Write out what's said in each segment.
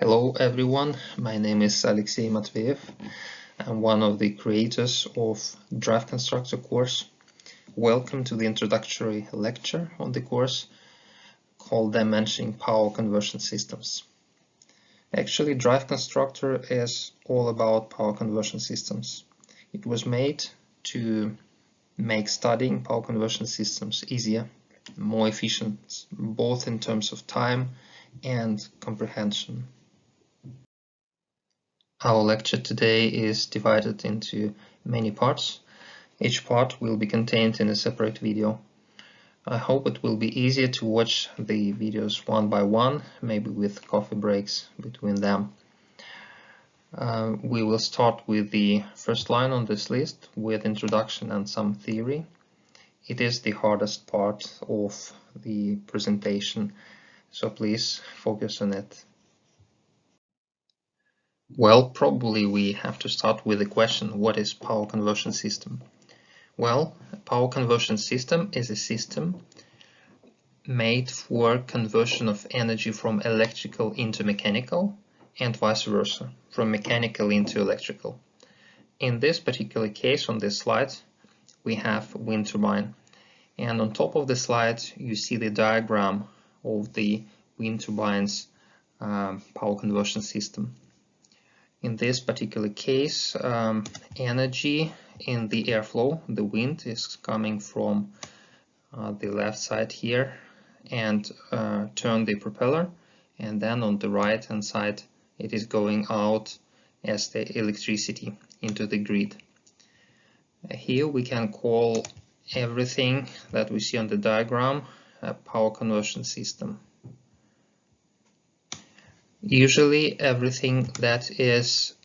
Hello everyone, my name is Alexey Matveyev. I'm one of the creators of DriveConstructor course. Welcome to the introductory lecture on the course called Dimensioning Power Conversion Systems. Actually, DriveConstructor is all about power conversion systems. It was made to make studying power conversion systems easier, more efficient, both in terms of time and comprehension. Our lecture today is divided into many parts. Each part will be contained in a separate video. I hope it will be easier to watch the videos one by one, maybe with coffee breaks between them. We will start with the first line on this list with introduction and some theory. It is the hardest part of the presentation, so please focus on it. Well, probably we have to start with the question, what is power conversion system? Well, a power conversion system is a system made for conversion of energy from electrical into mechanical and vice versa, from mechanical into electrical. In this particular case on this slide, we have wind turbine. And on top of the slide, you see the diagram of the wind turbine's power conversion system. In this particular case, energy in the airflow, the wind, is coming from the left side here and turn the propeller, and then on the right hand side it is going out as the electricity into the grid. Here we can call everything that we see on the diagram a power conversion system. Usually everything that is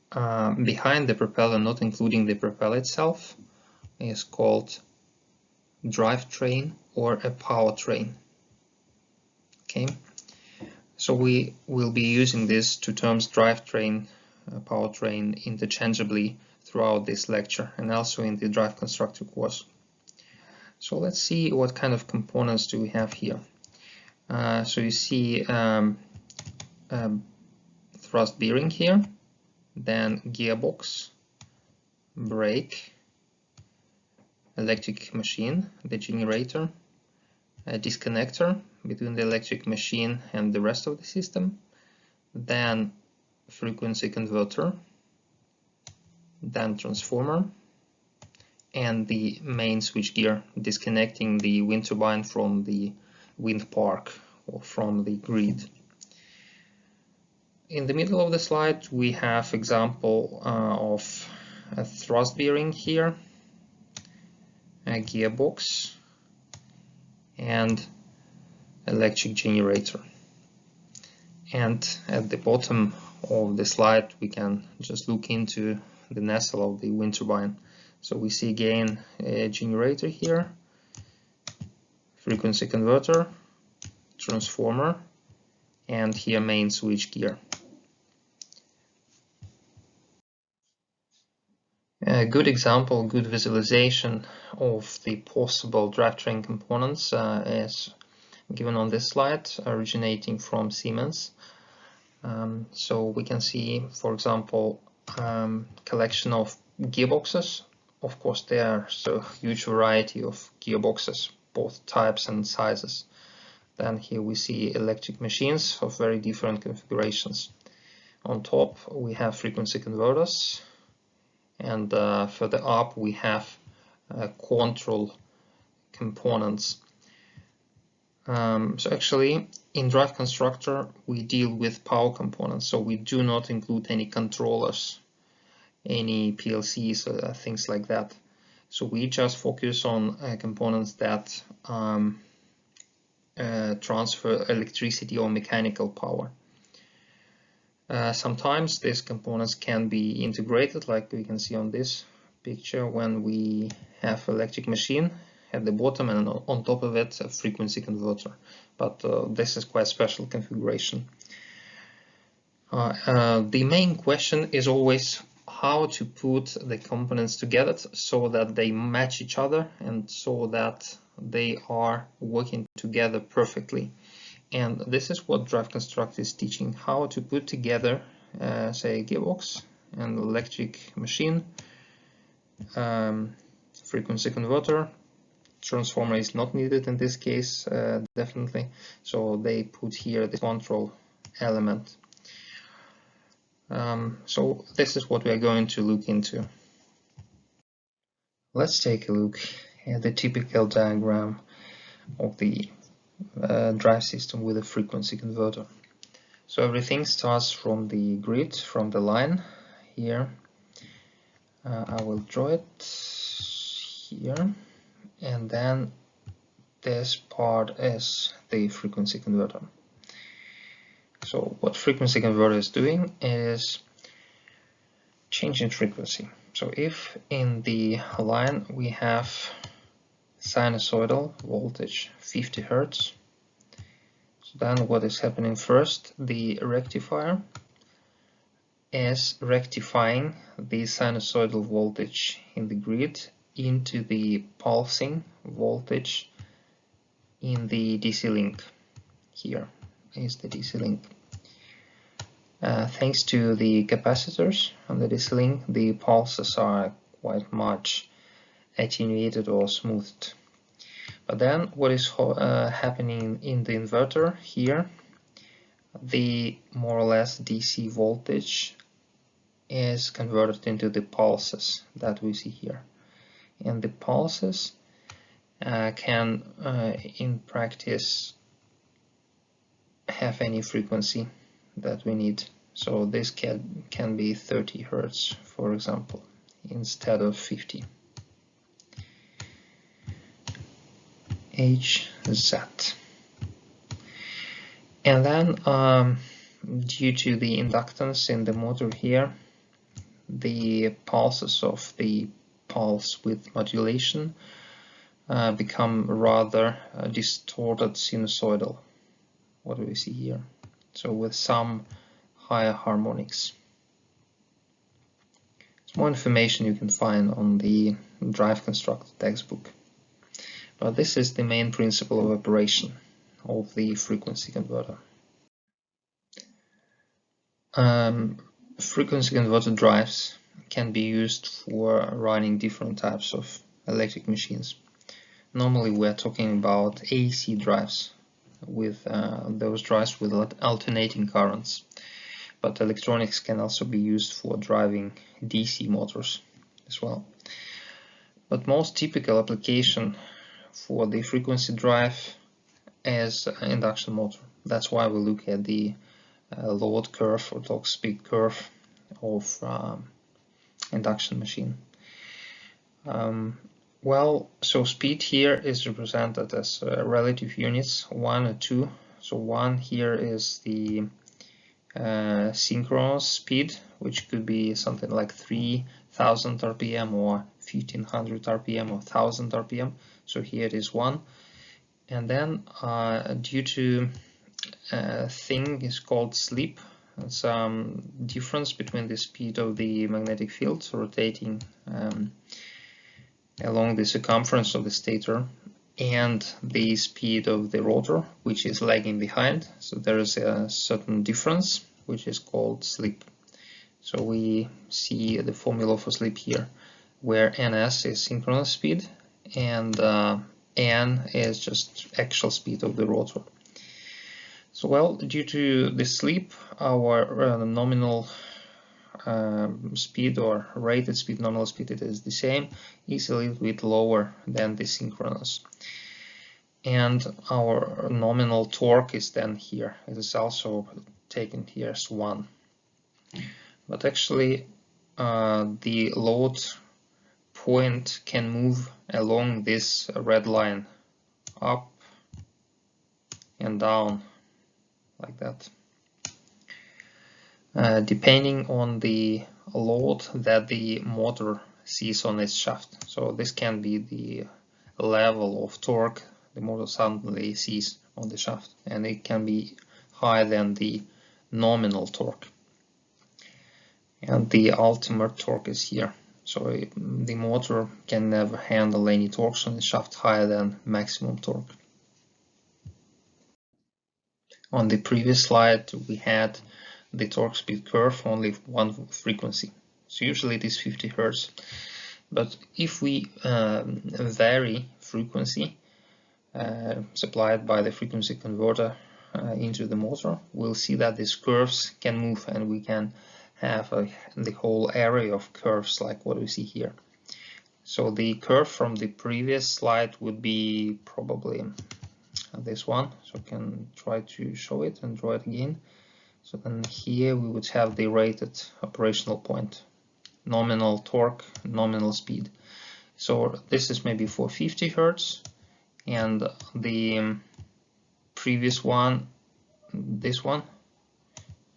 behind the propeller, not including the propeller itself, is called drivetrain or a powertrain. Okay, so we will be using these two terms, drivetrain, powertrain, interchangeably throughout this lecture and also in the DriveConstructor course. So let's see what kind of components do we have here. So you see thrust bearing here, then gearbox, brake, electric machine, the generator, a disconnector between the electric machine and the rest of the system, then frequency converter, then transformer, and the main switchgear disconnecting the wind turbine from the wind park or from the grid. In the middle of the slide we have example of a thrust bearing here, a gearbox, and electric generator. And at the bottom of the slide we can just look into the nacelle of the wind turbine. So we see again a generator here, frequency converter, transformer, and here main switchgear. A good example, good visualization of the possible drivetrain components is given on this slide, originating from Siemens. So we can see, for example, collection of gearboxes. Of course, there are a huge variety of gearboxes, both types and sizes. Then here we see electric machines of very different configurations. On top we have frequency converters, and further up we have control components. So actually in DriveConstructor we deal with power components, so we do not include any controllers, any PLCs, things like that. So we just focus on components that transfer electricity or mechanical power. Sometimes these components can be integrated, like we can see on this picture, when we have electric machine at the bottom and on top of it a frequency converter, but this is quite special configuration. The main question is always how to put the components together so that they match each other and so that they are working together perfectly. And this is what DriveConstructor is teaching, how to put together, say, a gearbox, an electric machine, frequency converter. Transformer is not needed in this case, definitely. So they put here the control element. So this is what we are going to look into. Let's take a look at the typical diagram of the drive system with a frequency converter. So everything starts from the grid, from the line here. I will draw it here, and then this part is the frequency converter. So what frequency converter is doing is changing frequency. So if in the line we have sinusoidal voltage 50 Hertz, so then what is happening first, the rectifier is rectifying the sinusoidal voltage in the grid into the pulsing voltage in the DC link. Here is the DC link. Thanks to the capacitors on the DC link, the pulses are quite much attenuated or smoothed. But then what is happening in the inverter here, the more or less DC voltage is converted into the pulses that we see here. And the pulses can in practice have any frequency that we need. So this can be 30 Hertz, for example, instead of 50. HZ. And then due to the inductance in the motor here, the pulses of the pulse width modulation become rather distorted sinusoidal. What do we see here? So with some higher harmonics. More information you can find on the DriveConstructor textbook. But this is the main principle of operation of the frequency converter. Frequency converter drives can be used for running different types of electric machines. Normally we are talking about AC drives, with those drives with alternating currents. But electronics can also be used for driving DC motors as well. But most typical application for the frequency drive is induction motor. That's why we look at the load curve or torque speed curve of induction machine. Well, so speed here is represented as relative units, 1 or 2. So 1 here is the synchronous speed, which could be something like 3000 RPM or 1500 RPM or 1000 RPM. So here it is 1. And then due to a thing is called slip, some difference between the speed of the magnetic field rotating along the circumference of the stator and the speed of the rotor, which is lagging behind. So there is a certain difference, which is called slip. So we see the formula for slip here, where ns is synchronous speed and n is just actual speed of the rotor. So well, due to the slip, our nominal speed or rated speed, nominal speed, it is the same, is a little bit lower than the synchronous. And our nominal torque is then here. It is also taken here as 1. But actually the load point can move along this red line, up and down, like that. Depending on the load that the motor sees on its shaft. So this can be the level of torque the motor suddenly sees on the shaft, and it can be higher than the nominal torque. And the ultimate torque is here. So the motor can never handle any torques on the shaft higher than maximum torque. On the previous slide, we had the torque speed curve only one frequency. So usually it is 50 Hz. But if we vary frequency supplied by the frequency converter into the motor, we'll see that these curves can move, and we can have the whole array of curves like what we see here. So the curve from the previous slide would be probably this one. So I can try to show it and draw it again. So then here we would have the rated operational point, nominal torque, nominal speed. So this is maybe for 50 Hz, and the previous one, this one,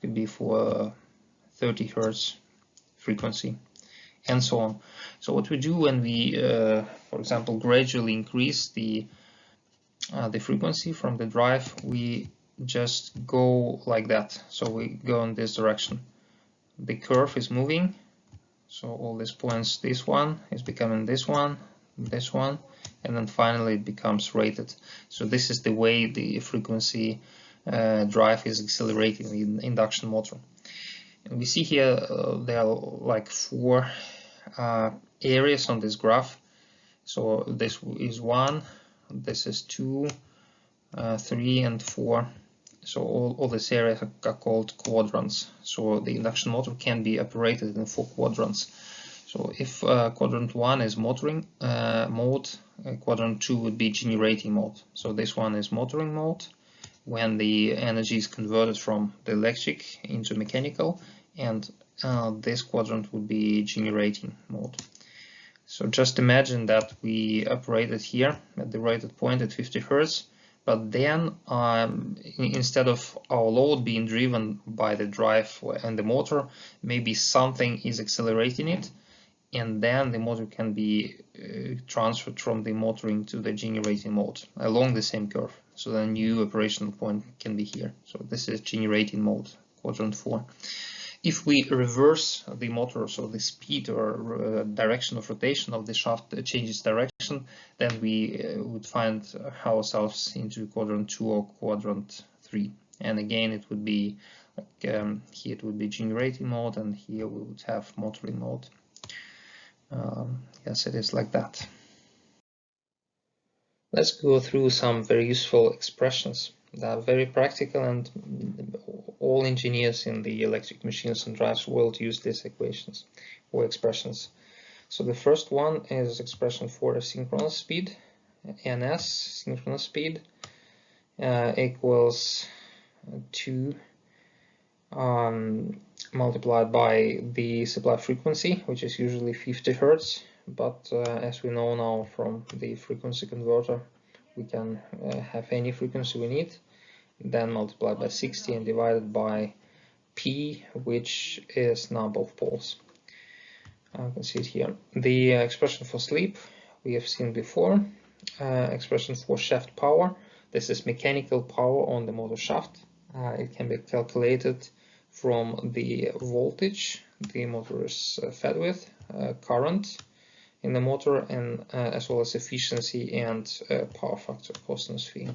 could be for 30 Hz frequency, and so on. So what we do when we, for example, gradually increase the frequency from the drive, we just go like that. So we go in this direction. The curve is moving. So all these points, this one is becoming this one, and then finally it becomes rated. So this is the way the frequency drive is accelerating in the induction motor. And we see here there are like 4 areas on this graph. So this is 1, this is 2, 3, and 4. So all these areas are called quadrants. So the induction motor can be operated in 4 quadrants. So if quadrant 1 is motoring mode, quadrant 2 would be generating mode. So this one is motoring mode, when the energy is converted from the electric into mechanical, and this quadrant would be generating mode. So just imagine that we operated here at the rated point at 50 Hz, but then instead of our load being driven by the drive and the motor, maybe something is accelerating it, and then the motor can be transferred from the motoring to the generating mode along the same curve. So the new operational point can be here. So this is generating mode, quadrant 4. If we reverse the motor, so the speed or direction of rotation of the shaft changes direction, then we would find ourselves into quadrant 2 or quadrant 3. And again, it would be like here it would be generating mode, and here we would have motoring mode. Yes, it is like that. Let's go through some very useful expressions that are very practical, and all engineers in the electric machines and drives will use these equations or expressions. So the first one is expression for synchronous speed. NS, synchronous speed, equals 2 multiplied by the supply frequency, which is usually 50 Hz, but as we know now from the frequency converter, we can have any frequency we need, then multiplied by 60 and divided by P, which is number of poles. You can see it here. The expression for slip we have seen before. Expression for shaft power, this is mechanical power on the motor shaft. It can be calculated from the voltage the motor is fed with, current in the motor, and as well as efficiency and power factor, Costin's phi.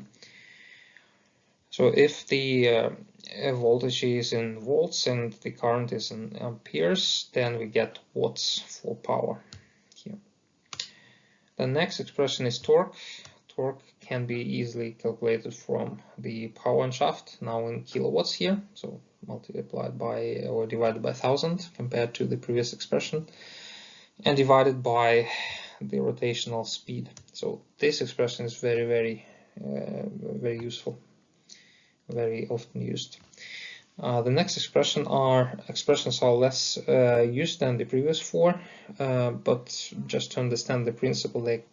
So if the voltage is in volts and the current is in amperes, then we get watts for power here. The next expression is torque. Torque can be easily calculated from the power on shaft, now in kilowatts here, so multiplied by or divided by 1000 compared to the previous expression, and divided by the rotational speed. So this expression is very useful, very often used. The next expressions are less used than the previous 4, but just to understand the principle, they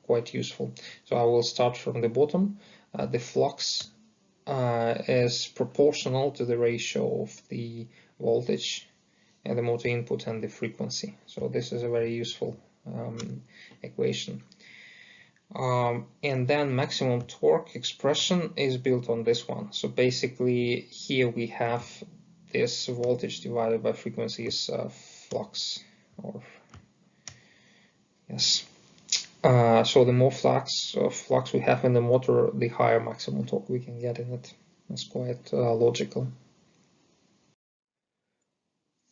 quite useful. So I will start from the bottom. The flux is proportional to the ratio of the voltage and the motor input and the frequency. So this is a very useful equation. And then maximum torque expression is built on this one. So basically here we have this voltage divided by frequency is flux, or yes. So the more flux we have in the motor, the higher maximum torque we can get in it. It's quite logical.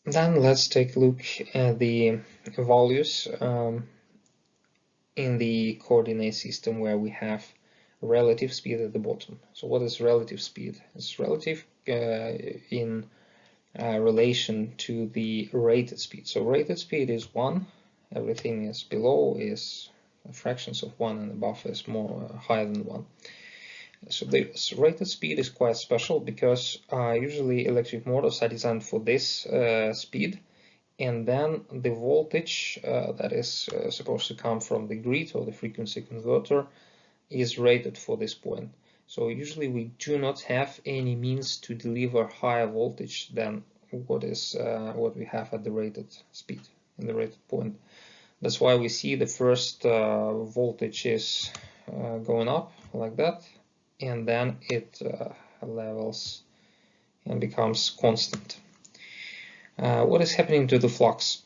Then let's take a look at the values in the coordinate system where we have relative speed at the bottom. So what is relative speed? It's relative in relation to the rated speed. So rated speed is 1, everything is below is fractions of 1 and above is more higher than 1. So the rated speed is quite special because usually electric motors are designed for this speed, and then the voltage that is supposed to come from the grid or the frequency converter is rated for this point. So usually we do not have any means to deliver higher voltage than what we have at the rated speed in the rated point. That's why we see the first voltage is going up like that, and then it levels and becomes constant. What is happening to the flux?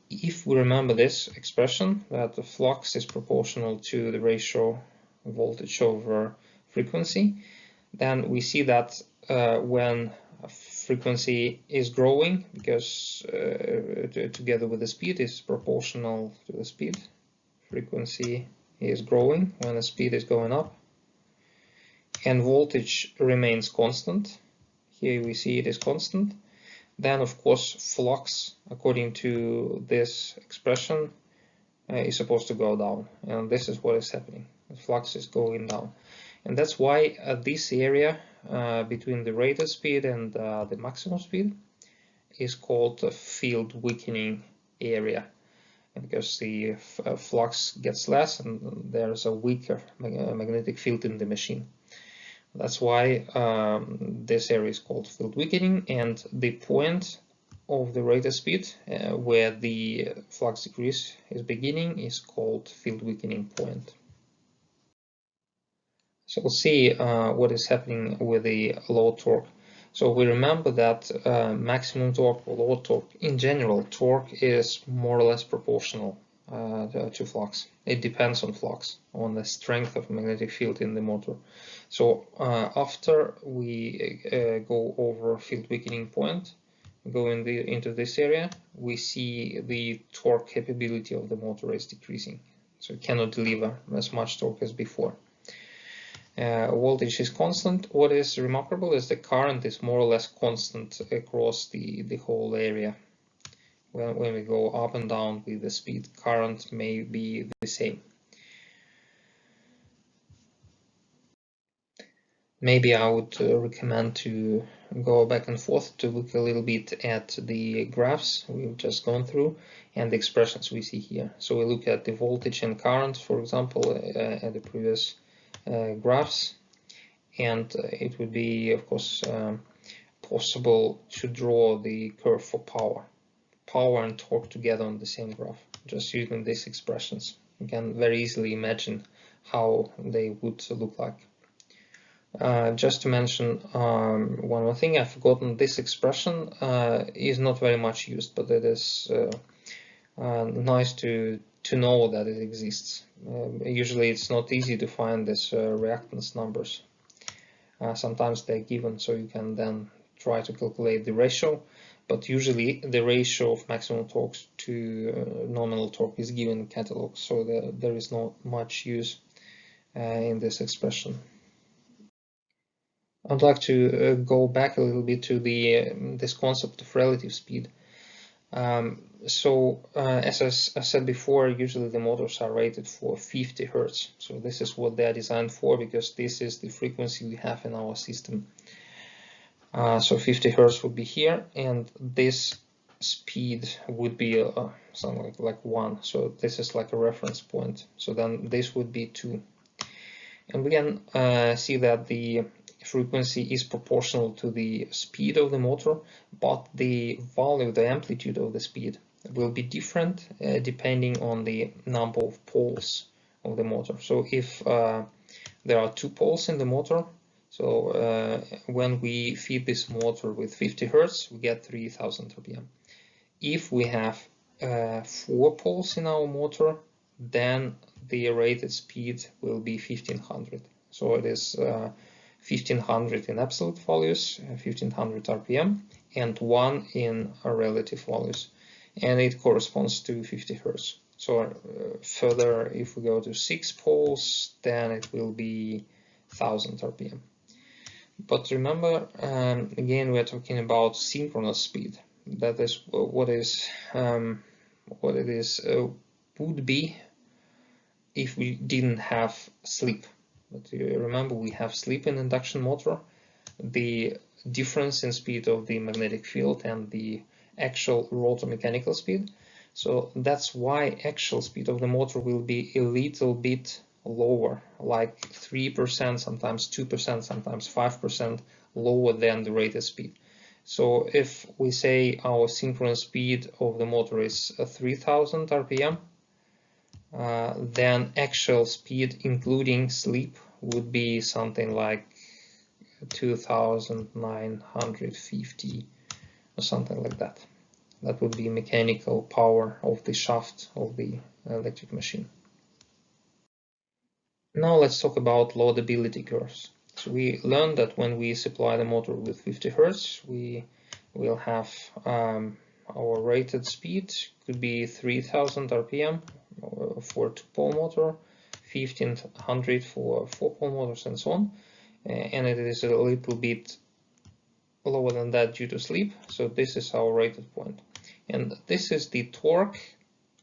If we remember this expression, that the flux is proportional to the ratio voltage over frequency, then we see that when frequency is growing, because together with the speed is proportional to the speed, frequency is growing when the speed is going up, and voltage remains constant. Here we see it is constant. Then of course flux, according to this expression, is supposed to go down, and this is what is happening. The flux is going down, and that's why this area between the rated speed and the maximum speed is called the field weakening area, because the flux gets less and there's a weaker magnetic field in the machine. That's why this area is called field weakening, and the point of the rated speed where the flux decrease is beginning is called field weakening point. So we'll see what is happening with the low torque. So we remember that maximum torque or low torque, in general, torque is more or less proportional to flux. It depends on flux, on the strength of magnetic field in the motor. So after we go over field weakening point, go into this area, we see the torque capability of the motor is decreasing. So it cannot deliver as much torque as before. Voltage is constant. What is remarkable is the current is more or less constant across the whole area. When we go up and down with the speed, current may be the same. Maybe I would recommend to go back and forth to look a little bit at the graphs we've just gone through and the expressions we see here. So we look at the voltage and current, for example, at the previous graphs, and it would be, of course, possible to draw the curve for power and torque together on the same graph, just using these expressions. You can very easily imagine how they would look like. Just to mention one more thing, I've forgotten, this expression is not very much used, but it is nice to know that it exists. Usually it's not easy to find these reactance numbers. Sometimes they're given, so you can then try to calculate the ratio, but usually the ratio of maximum torque to nominal torque is given in catalog, so there is not much use in this expression. I'd like to go back a little bit to this concept of relative speed. As I said before, usually the motors are rated for 50 Hertz. So this is what they are designed for, because this is the frequency we have in our system. So 50 Hertz would be here, and this speed would be something like 1. So this is like a reference point. So then this would be 2. And we can see that the frequency is proportional to the speed of the motor, but the value, the amplitude of the speed will be different depending on the number of poles of the motor. So if there are 2 poles in the motor, so when we feed this motor with 50 Hertz, we get 3000 RPM. If we have 4 poles in our motor, then the rated speed will be 1500. So it is 1500 in absolute values, 1500 RPM, and 1 in relative values, and it corresponds to 50 Hz. So further, if we go to 6 poles, then it will be 1000 RPM. But remember, again, we're talking about synchronous speed. That is what it is would be if we didn't have sleep. But you remember, we have sleep in induction motor. The difference in speed of the magnetic field and the actual rotor mechanical speed. So that's why actual speed of the motor will be a little bit lower, like 3%, sometimes 2%, sometimes 5% lower than the rated speed. So if we say our synchronous speed of the motor is 3000 RPM, then actual speed including sleep would be something like 2950 or something like that. That would be mechanical power of the shaft of the electric machine. Now let's talk about loadability curves. So we learned that when we supply the motor with 50 Hz, we will have our rated speed could be 3000 RPM for 2-pole motor, 1500 for 4-pole motors, and so on. And it is a little bit lower than that due to sleep. So this is our rated point. And this is the torque,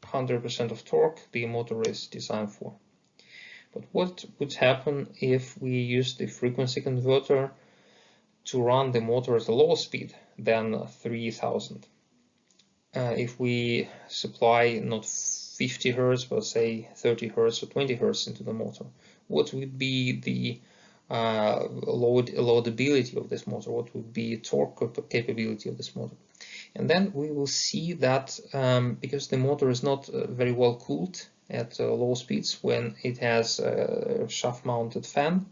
100% of torque the motor is designed for. But what would happen if we use the frequency converter to run the motor at a lower speed than 3000? If we supply not 50 Hz, but say 30 Hz or 20 Hz into the motor, what would be the loadability of this motor? What would be torque capability of this motor? And then we will see that because the motor is not very well cooled at low speeds when it has a shaft-mounted fan,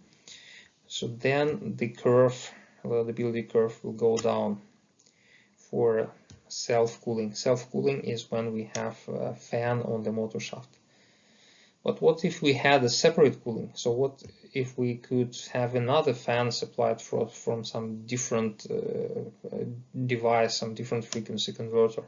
so then the loadability curve will go down for self-cooling. Self-cooling is when we have a fan on the motor shaft. But what if we had a separate cooling? So what if we could have another fan supplied from some different device, some different frequency converter,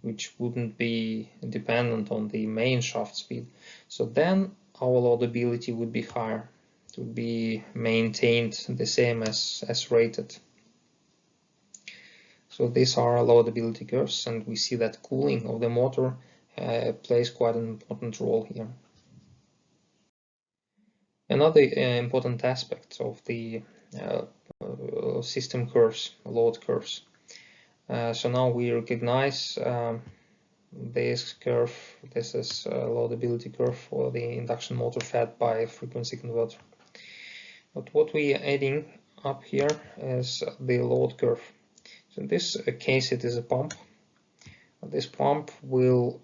which wouldn't be dependent on the main shaft speed? So then our loadability would be higher. It would be maintained the same as rated. So these are loadability curves, and we see that cooling of the motor plays quite an important role here. Another important aspect of the system curves, load curves. So now we recognize this curve. This is a loadability curve for the induction motor fed by a frequency converter. But what we are adding up here is the load curve. So in this case, it is a pump. This pump will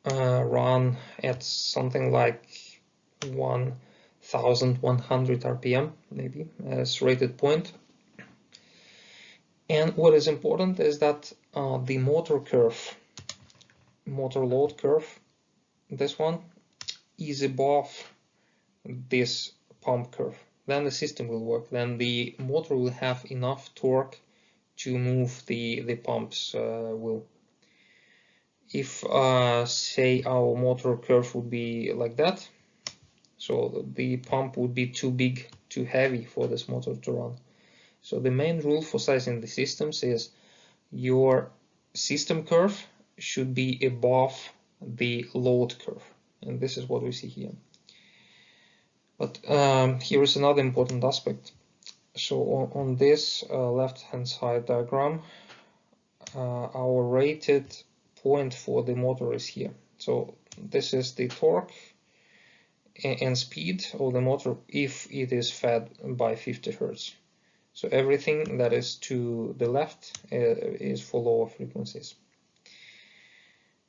run at something like 1100 RPM, maybe, as rated point. And what is important is that the motor curve, motor load curve, this one, is above this pump curve. Then the system will work. Then the motor will have enough torque to move the pump's wheel. If, say, our motor curve would be like that, so the pump would be too big, too heavy for this motor to run. So the main rule for sizing the systems is your system curve should be above the load curve. And this is what we see here. But here is another important aspect. So on this left-hand side diagram, our rated point for the motor is here. So this is the torque and speed of the motor if it is fed by 50 Hz. So everything that is to the left is for lower frequencies.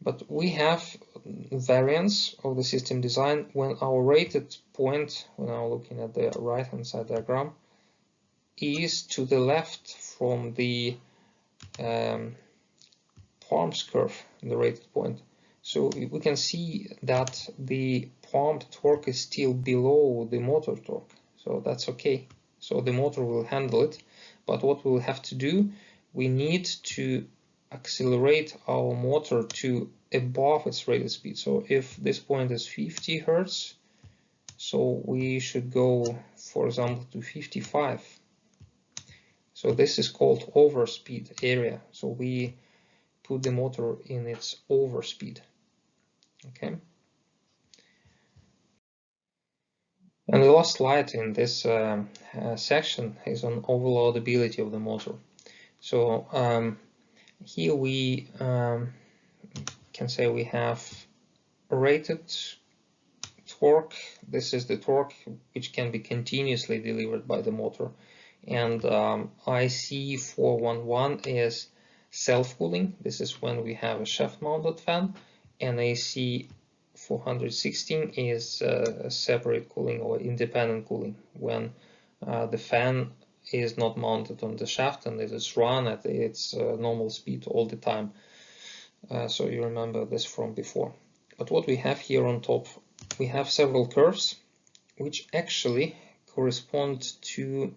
But we have variance of the system design when our rated point, when I'm looking at the right hand side diagram, is to the left from the pumps curve, the rated point. So we can see that the pump torque is still below the motor torque. So that's okay. so the motor will handle it. But what we'll have to do, we need to accelerate our motor to above its rated speed. So if this point is 50 Hertz, so we should go, for example, to 55. So this is called overspeed area. So we put the motor in its overspeed. Okay. And the last slide in this section is on overloadability of the motor. So here we can say we have rated torque. This is the torque which can be continuously delivered by the motor. And IC411 is self-cooling. This is when we have a shaft-mounted fan. And AC416 is separate cooling or independent cooling, when the fan is not mounted on the shaft and it is run at its normal speed all the time. So you remember this from before. But what we have here on top, we have several curves which actually correspond to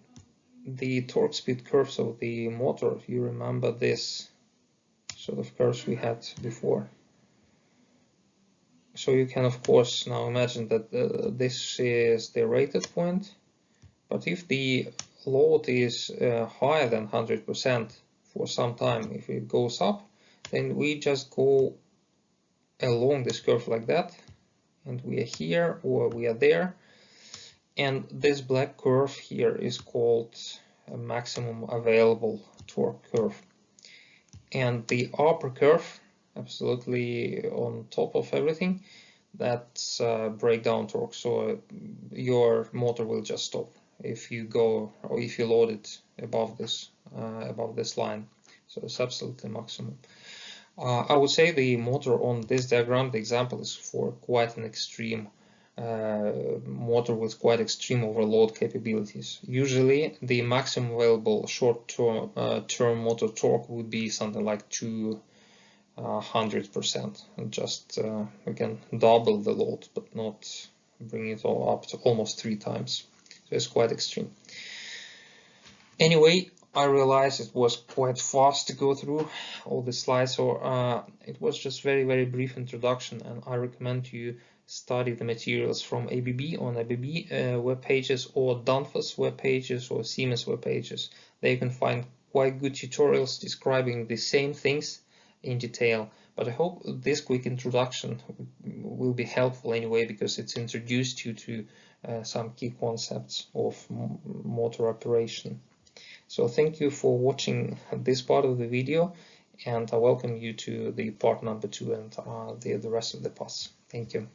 the torque speed curves of the motor. If you remember this sort of curves we had before. So you can of course now imagine that this is the rated point, but if the load is higher than 100% for some time, if it goes up, then we just go along this curve like that, and we are here or we are there, and this black curve here is called a maximum available torque curve. And the upper curve, absolutely on top of everything, that's breakdown torque. So your motor will just stop if you go, or if you load it above this line. So it's absolutely maximum. I would say the motor on this diagram, the example, is for quite an extreme motor with quite extreme overload capabilities. Usually the maximum available short-term motor torque would be something like 200%, just we can double the load but not bring it all up to almost 3 times. So it's quite extreme. Anyway, I realized it was quite fast to go through all the slides, so it was just very brief introduction, and I recommend you study the materials from ABB on ABB web pages, or Danfoss web pages, or Siemens web pages. There you can find quite good tutorials describing the same things in detail. But I hope this quick introduction will be helpful anyway, because it's introduced you to some key concepts of motor operation. So thank you for watching this part of the video, and I welcome you to the part number 2 and the rest of the parts. Thank you.